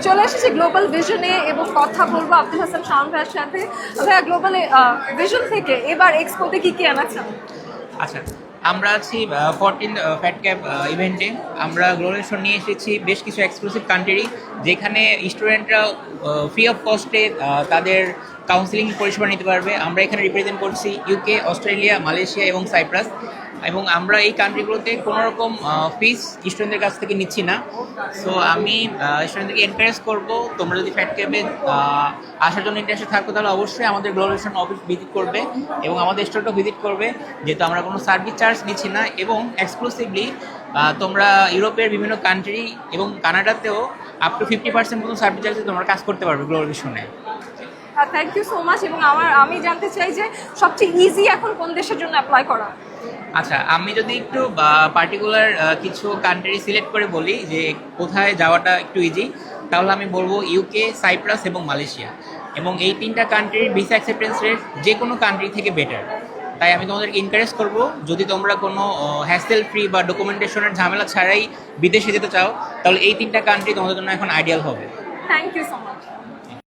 চলে এসেছি গ্লোবাল ভিশনে এবং কথা বলবো আব্দুল হাসান শাওন ভাইয়ের সাথে। ভাইয়া, গ্লোবাল ভিশন থেকে এবার এক্সপোতে কি কি আনাচ্ছেন? আচ্ছা, আমরা আছি 14 ফ্যাট ক্যাপ ইভেন্টে। আমরা গ্লোবালেশন নিয়ে এসেছি বেশ কিছু এক্সক্লুসিভ কান্ট্রি, যেখানে স্টুডেন্টরা ফ্রি অফ কস্টে তাদের কাউন্সিলিং পরিষেবা নিতে পারবে। আমরা এখানে রিপ্রেজেন্ট করছি ইউকে, অস্ট্রেলিয়া, মালয়েশিয়া এবং সাইপ্রাস। এবং আমরা এই কান্ট্রিগুলোতে কোনো রকম ফিস স্টুডেন্টদের কাছ থেকে নিচ্ছি না। সো আমি স্টুডেন্টদেরকে এনকারেজ করব, তোমরা যদি ফ্যাট ক্যাবে আসার জন্য ইন্টারেস্টেড থাকো তাহলে অবশ্যই আমাদের গ্লোবালেশন অফিস ভিজিট করবে এবং আমাদের স্টোরটাও ভিজিট করবে, যেহেতু আমরা কোনো সার্ভিস চার্জ নিচ্ছি না। এবং এক্সক্লুসিভলি তোমরা ইউরোপের বিভিন্ন কান্ট্রি এবং কানাডাতেও আপ টু 50% মতো সার্ভিস চার্জে তোমরা কাজ করতে পারবে গ্লোবালেশনে। Thank you so much. এবং আমি জানতে চাই যে সবচেয়ে ইজি এখন কোন দেশের জন্য অ্যাপ্লাই করা? আচ্ছা, আমি যদি একটু পার্টিকুলার কিছু কান্ট্রি সিলেক্ট করে বলি যে কোথায় যাওয়াটা একটু ইজি, তাহলে আমি বলবো ইউকে, সাইপ্রাস এবং মালয়েশিয়া। এবং এই তিনটা কান্ট্রির ভিসা অ্যাকসেপ্টেন্স রেট যে কোনো কান্ট্রি থেকে বেটার। তাই আমি তোমাদেরকে এনকারেজ করব, যদি তোমরা কোনো হ্যাসেল ফ্রি বা ডকুমেন্টেশনের ঝামেলা ছাড়াই বিদেশে যেতে চাও, তাহলে এই তিনটা কান্ট্রি তোমাদের জন্য এখন আইডিয়াল হবে। Thank you so much.